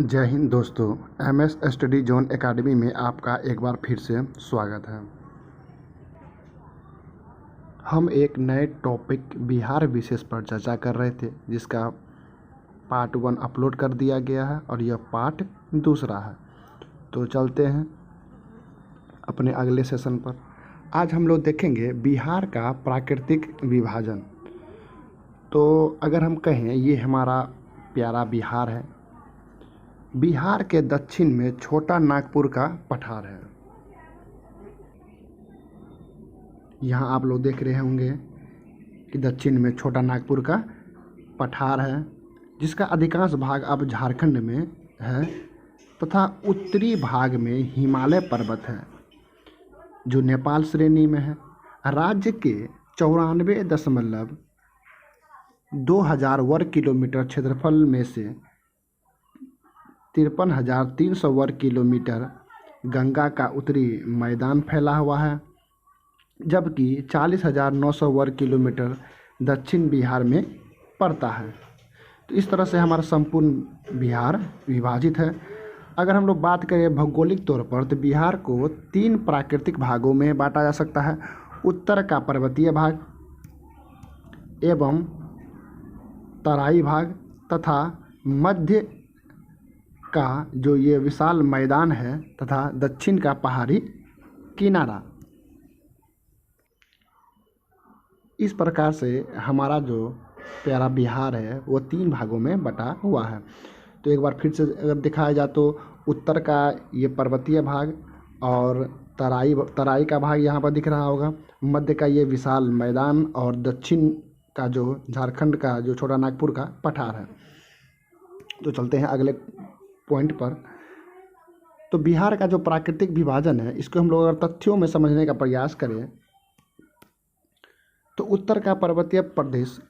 जय हिंद दोस्तों। MS study zone academy में आपका एक बार फिर से स्वागत है। हम एक नए टॉपिक बिहार विशेष पर चर्चा कर रहे थे, जिसका पार्ट 1 अपलोड कर दिया गया है और यह पार्ट दूसरा है। तो चलते हैं अपने अगले सेशन पर। आज हम लोग देखेंगे बिहार का प्राकृतिक विभाजन। तो अगर हम कहें ये हमारा प्यारा बिहार है। बिहार के दक्षिण में छोटा नागपुर का पठार है। यहाँ आप लोग देख रहे होंगे कि दक्षिण में छोटा नागपुर का पठार है, जिसका अधिकांश भाग अब झारखंड में है तथा उत्तरी भाग में हिमालय पर्वत है, जो नेपाल श्रेणी में है। राज्य के 94.2000 वर्ग किलोमीटर क्षेत्रफल में से 53,300 वर्ग किलोमीटर गंगा का उत्तरी मैदान फैला हुआ है, जबकि 40,900 वर्ग किलोमीटर दक्षिण बिहार में पड़ता है। तो इस तरह से हमारा संपूर्ण बिहार विभाजित है। अगर हम लोग बात करें भौगोलिक तौर पर, तो बिहार को 3 प्राकृतिक भागों में बांटा जा सकता है। उत्तर का पर्वतीय भाग एवं तराई भाग तथा मध्य का जो ये विशाल मैदान है तथा दक्षिण का पहाड़ी किनारा। इस प्रकार से हमारा जो प्यारा बिहार है वो 3 भागों में बटा हुआ है। तो एक बार फिर से अगर दिखाया जाए तो उत्तर का ये पर्वतीय भाग और तराई का भाग यहाँ पर दिख रहा होगा, मध्य का ये विशाल मैदान और दक्षिण का जो झारखंड का जो छोटा नागपुर का पठार है। तो चलते हैं अगले पॉइंट पर। तो बिहार का जो प्राकृतिक विभाजन है, इसको हम लोग अगर तथ्यों में समझने का प्रयास करें तो उत्तर का पर्वतीय प्रदेश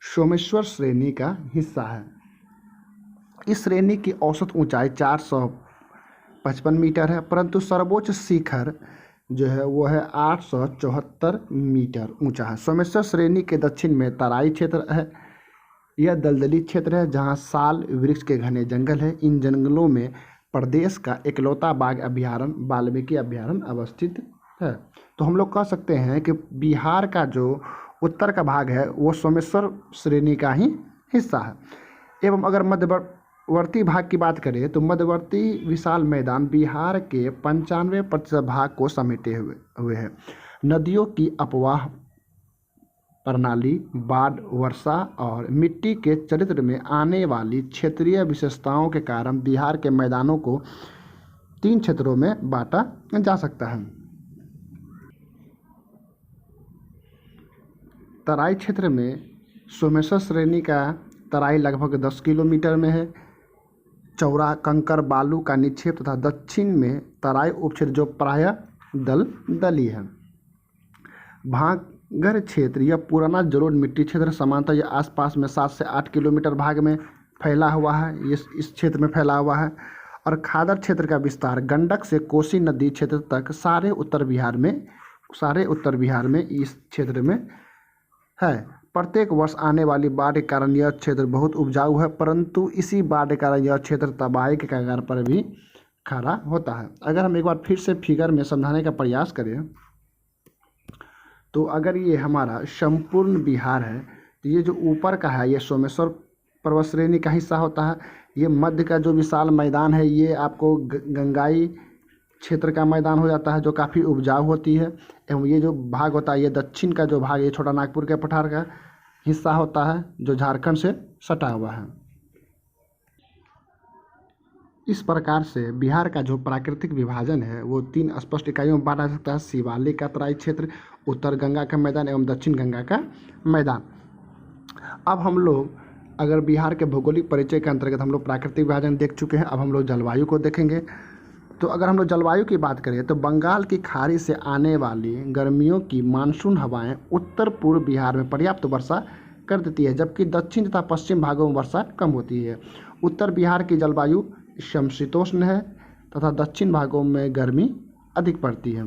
सोमेश्वर श्रेणी का हिस्सा है। इस श्रेणी की औसत ऊंचाई 455 मीटर है, परंतु सर्वोच्च शिखर जो है वो है 874 मीटर ऊंचा है। सोमेश्वर श्रेणी के दक्षिण में तराई क्षेत्र है। यह दलदली क्षेत्र है जहां साल वृक्ष के घने जंगल है। इन जंगलों में प्रदेश का इकलौता बाघ अभयारण्य वाल्मीकि अभयारण्य अवस्थित है। तो हम लोग कह सकते हैं कि बिहार का जो उत्तर का भाग है वो सोमेश्वर श्रेणी का ही हिस्सा है। एवं अगर मध्यवर्ती भाग की बात करें तो मध्यवर्ती विशाल मैदान बिहार के 95% भाग को समेटे हुए है। नदियों की अपवाह प्रणाली, बाढ़, वर्षा और मिट्टी के चरित्र में आने वाली क्षेत्रीय विशेषताओं के कारण बिहार के मैदानों को 3 क्षेत्रों में बांटा जा सकता है। तराई क्षेत्र में सोमेश्वर श्रेणी का तराई लगभग 10 किलोमीटर में है। चौरा कंकर बालू का निक्षेप तथा दक्षिण में तराई उपक्षेत्र जो प्रायः दलदली है। भांगर क्षेत्र यह पुराना जलोढ़ मिट्टी क्षेत्र समानतः यह आसपास में 7 से 8 किलोमीटर भाग में फैला हुआ है, इस क्षेत्र में फैला हुआ है। और खादर क्षेत्र का विस्तार गंडक से कोसी नदी क्षेत्र तक सारे उत्तर बिहार में इस क्षेत्र में है। प्रत्येक वर्ष आने वाली बाढ़ के कारण यह क्षेत्र बहुत उपजाऊ है, परंतु इसी बाढ़ के कारण यह क्षेत्र तबाही के कगार पर भी खड़ा होता है। अगर हम एक बार फिर से फिगर में समझाने का प्रयास करें तो अगर ये हमारा संपूर्ण बिहार है तो ये जो ऊपर का है ये सोमेश्वर पर्वत श्रेणी का हिस्सा होता है। ये मध्य का जो विशाल मैदान है ये आपको गंगाई क्षेत्र का मैदान हो जाता है, जो काफ़ी उपजाऊ होती है। एवं ये जो भाग होता है ये दक्षिण का जो भाग ये छोटा नागपुर के पठार का हिस्सा होता है, जो झारखंड से सटा हुआ है। इस प्रकार से बिहार का जो प्राकृतिक विभाजन है वो 3 स्पष्ट इकाइयों में बांटा जा सकता है। शिवालिक का तराई क्षेत्र, उत्तर गंगा का मैदान एवं दक्षिण गंगा का मैदान। अब हम लोग अगर बिहार के भौगोलिक परिचय के अंतर्गत हम लोग प्राकृतिक विभाजन देख चुके हैं, अब हम लोग जलवायु को देखेंगे। तो अगर हम लोग जलवायु की बात करें तो बंगाल की खाड़ी से आने वाली गर्मियों की मानसून हवाएं उत्तर पूर्व बिहार में पर्याप्त वर्षा कर देती है, जबकि दक्षिण तथा पश्चिम भागों में वर्षा कम होती है। उत्तर बिहार की जलवायु समशीतोष्ण है तथा दक्षिण भागों में गर्मी अधिक पड़ती है।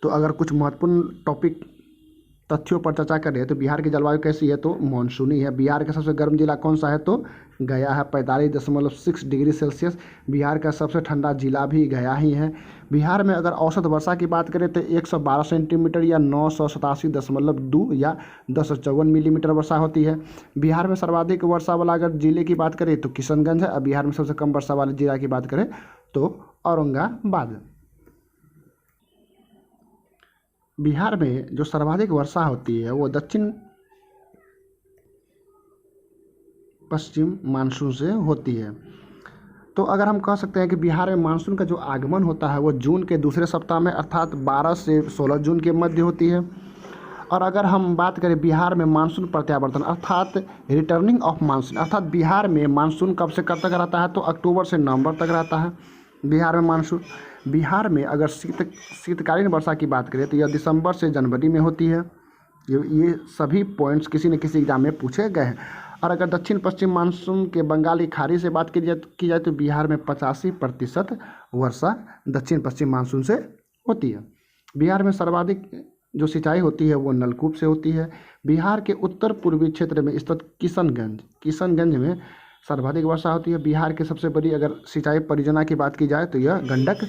तो अगर कुछ महत्वपूर्ण टॉपिक तथ्यों पर चर्चा करें तो बिहार की जलवायु कैसी है, तो मानसूनी है। बिहार का सबसे गर्म जिला कौन सा है, तो गया है, 45.6 डिग्री सेल्सियस। बिहार का सबसे ठंडा जिला भी गया ही है। बिहार में अगर औसत वर्षा की बात करें तो 112 सेंटीमीटर या 987.2 या 1054 मिलीमीटर वर्षा होती है। बिहार में सर्वाधिक वर्षा वाला अगर जिले की बात करें तो किशनगंज है, और बिहार में सबसे कम वर्षा वाले जिला की बात करें तो औरंगाबाद। बिहार में जो सर्वाधिक वर्षा होती है वो दक्षिण पश्चिम मानसून से होती है। तो अगर हम कह सकते हैं कि बिहार में मानसून का जो आगमन होता है वो जून के दूसरे सप्ताह में अर्थात 12 से 16 जून के मध्य होती है। और अगर हम बात करें बिहार में मानसून प्रत्यावर्तन अर्थात रिटर्निंग ऑफ मानसून, अर्थात बिहार में मानसून कब से कब तक रहता है, तो अक्टूबर से नवंबर तक रहता है बिहार में मानसून। बिहार में अगर शीतकालीन वर्षा की बात करें तो यह दिसंबर से जनवरी में होती है। ये सभी पॉइंट्स किसी न किसी एग्जाम में पूछे गए हैं। और अगर दक्षिण पश्चिम मानसून के बंगाली खाड़ी से बात की जाए तो बिहार में 85% वर्षा दक्षिण पश्चिम मानसून से होती है। बिहार में सर्वाधिक जो सिंचाई होती है वो नलकूप से होती है। बिहार के उत्तर पूर्वी क्षेत्र में स्थित किशनगंज में सर्वाधिक वर्षा होती है। बिहार की सबसे बड़ी अगर सिंचाई परियोजना की बात की जाए तो यह गंडक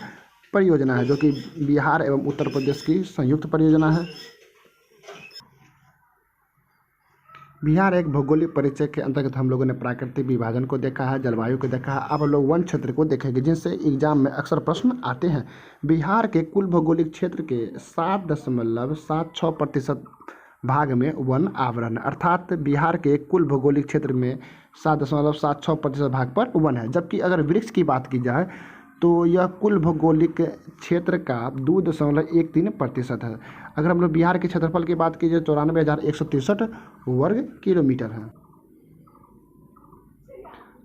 परियोजना है, जो कि बिहार एवं उत्तर प्रदेश की संयुक्त परियोजना है। बिहार एक भौगोलिक परिचय के अंतर्गत हम लोगों ने प्राकृतिक विभाजन को देखा है, जलवायु को देखा है। अब हम लोग वन क्षेत्र को देखेंगे जिनसे एग्जाम में अक्सर प्रश्न आते हैं। बिहार के कुल भौगोलिक क्षेत्र के 7.76% भाग में वन आवरण, अर्थात बिहार के कुल भौगोलिक क्षेत्र में 7.76% भाग पर वन है। जबकि अगर वृक्ष की बात की जाए तो यह कुल भौगोलिक क्षेत्र का 2.13% है। अगर हम लोग बिहार के क्षेत्रफल की बात कीजिए 94,163 वर्ग किलोमीटर है।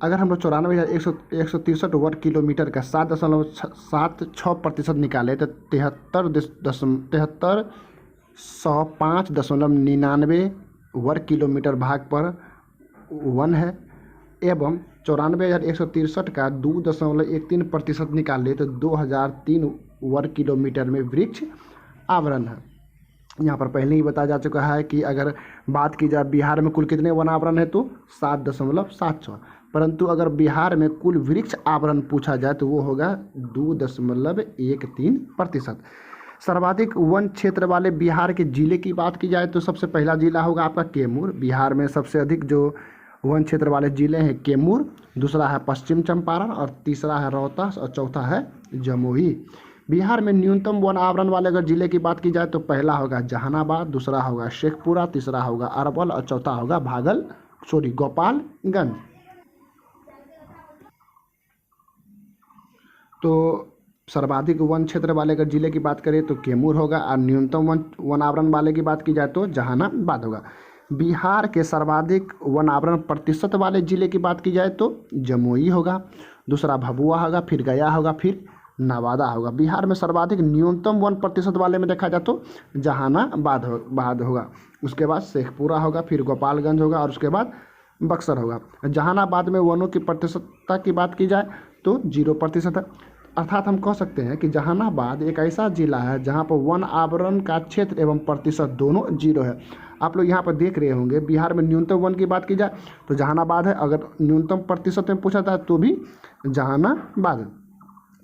अगर हम लोग 94,163 वर्ग किलोमीटर का 7.76% निकाले तो 7305.99 वर्ग किलोमीटर भाग पर वन है, एवं 94,163 का 2.13% निकाले तो 2003 वर्ग किलोमीटर में वृक्ष आवरण है। यहाँ पर पहले ही बताया जा चुका है कि अगर बात की जाए बिहार में कुल कितने वन आवरण है तो 7.76, परंतु अगर बिहार में कुल वृक्ष आवरण पूछा जाए तो वो होगा 2.13%। सर्वाधिक वन क्षेत्र वाले बिहार के जिले की बात की जाए तो सबसे पहला जिला होगा आपका कैमूर। बिहार में सबसे अधिक जो वन क्षेत्र वाले जिले हैं कैमूर, दूसरा है पश्चिम चंपारण, और तीसरा है रोहतास, और चौथा है जमुई। बिहार में न्यूनतम वन आवरण वाले अगर जिले की बात की जाए तो पहला होगा जहानाबाद, दूसरा होगा शेखपुरा, तीसरा होगा अरवल, और चौथा होगा गोपालगंज। तो सर्वाधिक वन क्षेत्र वाले अगर जिले की बात करें तो कैमूर होगा, और न्यूनतम वन आवरण वाले की बात की जाए तो जहानाबाद होगा। बिहार के सर्वाधिक वन आवरण प्रतिशत वाले जिले की बात की जाए तो जमुई होगा, दूसरा भभुआ होगा, फिर गया होगा, फिर नवादा होगा। बिहार में सर्वाधिक न्यूनतम वन प्रतिशत वाले में देखा जाए तो जहानाबाद होगा, उसके बाद शेखपुरा होगा, फिर गोपालगंज होगा, और उसके बाद बक्सर होगा। जहानाबाद में वनों की प्रतिशतता की बात की जाए तो 0% है। अर्थात हम कह सकते हैं कि जहानाबाद एक ऐसा जिला है जहां पर वन आवरण का क्षेत्र एवं प्रतिशत दोनों 0 है। आप लोग यहाँ पर देख रहे होंगे बिहार में न्यूनतम वन की बात की जाए तो जहानाबाद है, अगर न्यूनतम प्रतिशत में पूछा जाए तो भी जहानाबाद।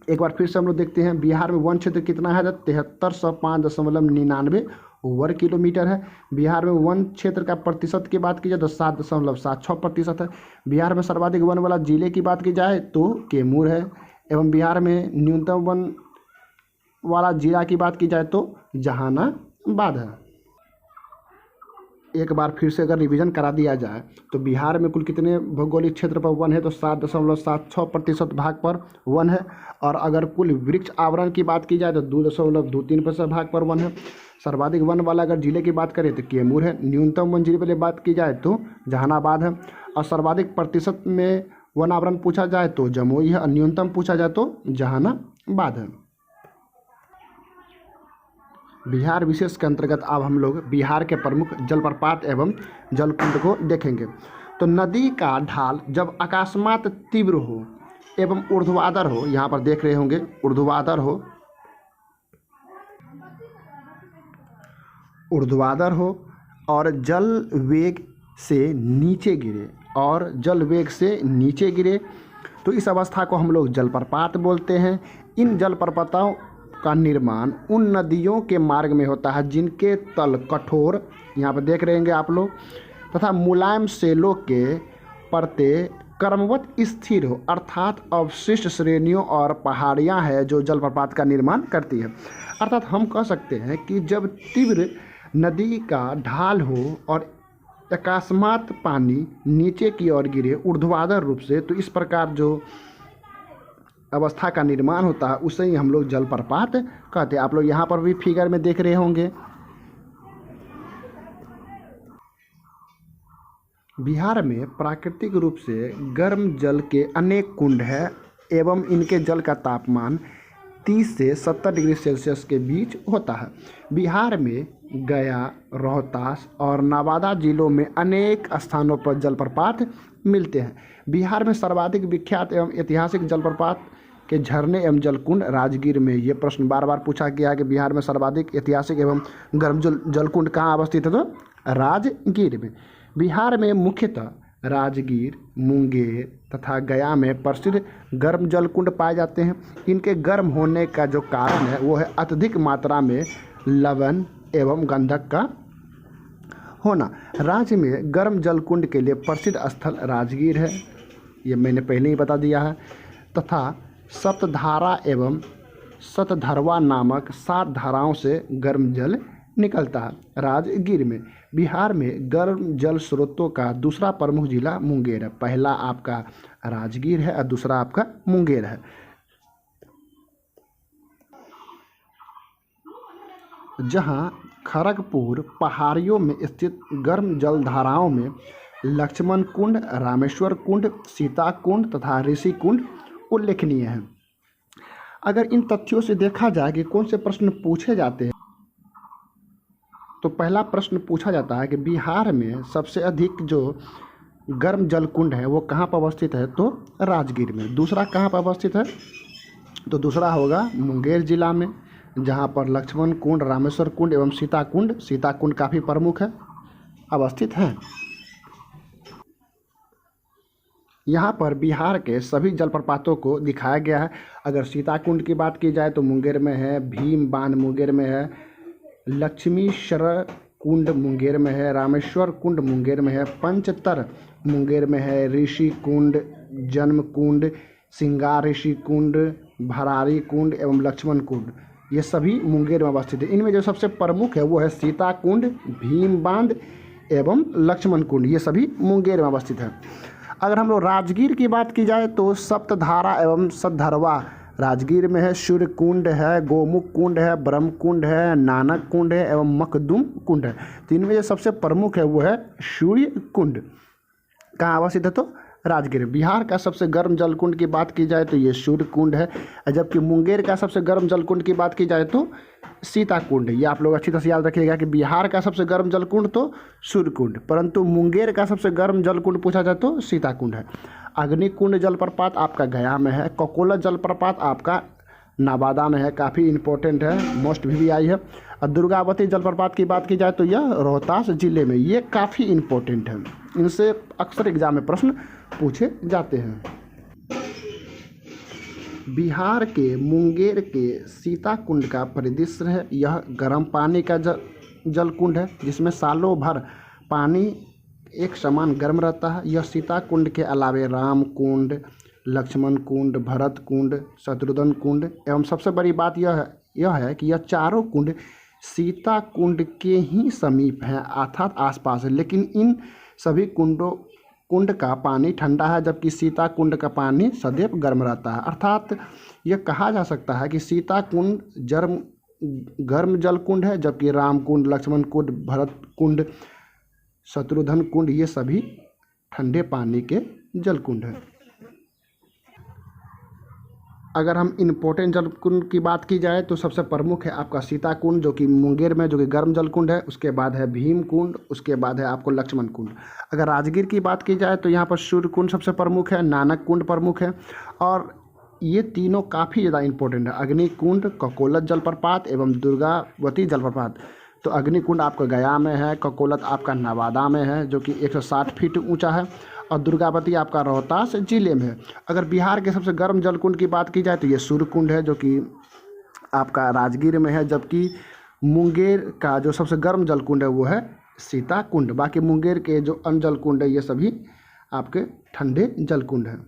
एक बार फिर से हम लोग देखते हैं बिहार में वन क्षेत्र कितना है, 7305.99 वर्ग किलोमीटर है। बिहार में वन क्षेत्र का प्रतिशत की बात की जाए तो 7.76% है। बिहार में सर्वाधिक वन वाला जिले की बात की जाए तो कैमूर है, एवं बिहार में न्यूनतम वन वाला जिला की बात की जाए तो जहानाबाद है। एक बार फिर से अगर रिवीजन करा दिया जाए तो बिहार में कुल कितने भौगोलिक क्षेत्र पर वन है तो 7.76% भाग पर वन है, और अगर कुल वृक्ष आवरण की बात की जाए तो 2.23% भाग पर वन है। सर्वाधिक वन वाला अगर जिले की बात करें तो कैमूर है, न्यूनतम वन जिले वाली बात की जाए तो जहानाबाद है, और सर्वाधिक प्रतिशत में वन आवरण पूछा जाए तो जमुई है, और न्यूनतम पूछा जाए तो जहानाबाद है। बिहार विशेष के अंतर्गत अब हम लोग बिहार के प्रमुख जलप्रपात एवं जलकुंड को देखेंगे। तो नदी का ढाल जब अकस्मात तीव्र हो एवं ऊर्ध्वाधर हो, यहाँ पर देख रहे होंगे ऊर्ध्वाधर हो और जल वेग से नीचे गिरे तो इस अवस्था को हम लोग जलप्रपात बोलते हैं। इन जलप्रपातों का निर्माण उन नदियों के मार्ग में होता है जिनके तल कठोर, यहाँ पर देख रहे हैं आप लोग, तथा मुलायम सेलों के परते क्रमवत स्थिर हो, अर्थात अवशिष्ट श्रेणियों और पहाड़ियाँ हैं जो जलप्रपात का निर्माण करती है। अर्थात हम कह सकते हैं कि जब तीव्र नदी का ढाल हो और अकस्मात पानी नीचे की ओर गिरे ऊर्ध्वाधर रूप से, तो इस प्रकार जो अवस्था का निर्माण होता है उसे ही हम लोग जलप्रपात कहते हैं। आप लोग यहाँ पर भी फिगर में देख रहे होंगे। बिहार में प्राकृतिक रूप से गर्म जल के अनेक कुंड हैं एवं इनके जल का तापमान 30 से 70 डिग्री सेल्सियस के बीच होता है। बिहार में गया, रोहतास और नवादा जिलों में अनेक स्थानों पर जलप्रपात मिलते हैं। बिहार में सर्वाधिक विख्यात एवं ऐतिहासिक जलप्रपात के झरने एवं जलकुंड राजगीर में, ये प्रश्न बार बार पूछा गया है कि बिहार में सर्वाधिक ऐतिहासिक एवं गर्म जलकुंड कहाँ अवस्थित है, तो राजगीर में। बिहार में मुख्यतः राजगीर, मुंगेर तथा गया में प्रसिद्ध गर्म जलकुंड पाए जाते हैं। इनके गर्म होने का जो कारण है वो है अत्यधिक मात्रा में लवण एवं गंधक का होना। राज्य में गर्म जलकुंड के लिए प्रसिद्ध स्थल राजगीर है, ये मैंने पहले ही बता दिया है, तथा सप्तधारा एवं सतधरवा नामक 7 धाराओं से गर्म जल निकलता है। राजगीर में बिहार में गर्म जल स्रोतों का दूसरा प्रमुख जिला मुंगेर है। पहला आपका राजगीर है और दूसरा आपका मुंगेर है। जहां खड़गपुर पहाड़ियों में स्थित गर्म जल धाराओं में लक्ष्मण कुंड, रामेश्वर कुंड, सीता कुंड तथा ऋषि कुंड उल्लेखनीय हैं। अगर इन तथ्यों से देखा जाए कि कौन से प्रश्न पूछे जाते हैं, तो पहला प्रश्न पूछा जाता है कि बिहार में सबसे अधिक जो गर्म जल कुंड है वो कहाँ पर अवस्थित है, तो राजगीर में। दूसरा कहाँ पर अवस्थित है, तो दूसरा होगा मुंगेर जिला में, जहाँ पर लक्ष्मण कुंड, रामेश्वर कुंड एवं सीता कुंड काफ़ी प्रमुख है, अवस्थित हैं। यहाँ पर बिहार के सभी जलप्रपातों को दिखाया गया है। अगर सीता कुंड की बात की जाए तो मुंगेर में है, भीम बांध मुंगेर में है, लक्ष्मीश्वर कुंड मुंगेर में है, रामेश्वर कुंड मुंगेर में है, पंचतर मुंगेर में है, ऋषि कुंड, जन्म कुंड, सिंगार ऋषि कुंड, भरारी कुंड एवं लक्ष्मण कुंड, ये सभी मुंगेर में अवस्थित है। इनमें जो सबसे प्रमुख है वो है सीता कुंड, भीम बांध एवं लक्ष्मण कुंड, ये सभी मुंगेर में अवस्थित है। अगर हम लोग राजगीर की बात की जाए तो सप्तधारा एवं सतधरवा राजगीर में है, सूर्य कुंड है, गोमुख कुंड है, ब्रह्म कुंड है, नानक कुंड है एवं मखदूम कुंड है। तो इनमें जो सबसे प्रमुख है वो है सूर्य कुंड। कहाँ अवस्थित है, तो राजगीर। बिहार का सबसे गर्म जलकुंड की बात की जाए तो ये सूर्य कुंड है, जबकि मुंगेर का सबसे गर्म जलकुंड की बात की जाए तो सीता कुंड है। ये आप लोग अच्छी तरह से याद रखिएगा कि बिहार का सबसे गर्म जलकुंड तो सूर्य कुंड, परंतु मुंगेर का सबसे गर्म जलकुंड पूछा जाए तो सीता कुंड है। अग्निकुंड जलप्रपात आपका गया में है, ककोला जलप्रपात आपका नवादा में है, काफ़ी इंपॉर्टेंट है, मोस्ट भी आई है। और दुर्गावती जलप्रपात की बात की जाए तो यह रोहतास जिले में, ये काफ़ी इंपॉर्टेंट है, इनसे अक्सर एग्जाम में प्रश्न पूछे जाते हैं। बिहार के मुंगेर के सीता कुंड का परिदृश्य है। यह गर्म पानी का जल कुंड है जिसमें सालों भर पानी एक समान गर्म रहता है। यह सीता कुंड के अलावे राम कुंड, लक्ष्मण कुंड, भरत कुंड, शत्रुघ्न कुंड एवं सबसे बड़ी बात यह है कि यह चारों कुंड सीता कुंड के ही समीप हैं, अर्थात आसपास है। लेकिन इन सभी कुंड का पानी ठंडा है, जबकि सीता कुंड का पानी सदैव गर्म रहता है। अर्थात यह कहा जा सकता है कि सीता कुंड गर्म जल कुंड है, जबकि राम कुंड, लक्ष्मण कुंड, भरत कुंड, शत्रुघ्न कुंड ये सभी ठंडे पानी के जल कुंड है। अगर हम इम्पोर्टेंट जल कुंड की बात की जाए तो सबसे प्रमुख है आपका सीता कुंड जो कि मुंगेर में, जो कि गर्म जल कुंड है। उसके बाद है भीम कुंड, उसके बाद है आपको लक्ष्मण कुंड। अगर राजगीर की बात की जाए तो यहाँ पर सूर्य कुंड सबसे प्रमुख है, नानक कुंड प्रमुख है, और ये तीनों काफ़ी ज़्यादा इंपॉर्टेंट है। अग्नि कुंड, ककोलत जलप्रपात एवं दुर्गावती जलप्रपात तो अग्निकुंड आपका गया में है, ककोलत आपका नवादा में है जो कि 160 फीट ऊंचा है, और दुर्गावती आपका रोहतास जिले में है। अगर बिहार के सबसे गर्म जलकुंड की बात की जाए तो ये सूर्यकुंड है जो कि आपका राजगीर में है, जबकि मुंगेर का जो सबसे गर्म जलकुंड है वो है सीताकुंड। बाकी मुंगेर के जो अन्य जलकुंड है ये सभी आपके ठंडे जलकुंड हैं।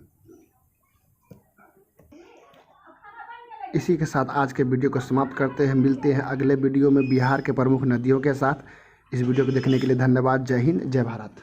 इसी के साथ आज के वीडियो को समाप्त करते हैं। मिलते हैं अगले वीडियो में बिहार के प्रमुख नदियों के साथ। इस वीडियो को देखने के लिए धन्यवाद। जय हिंद, जय भारत।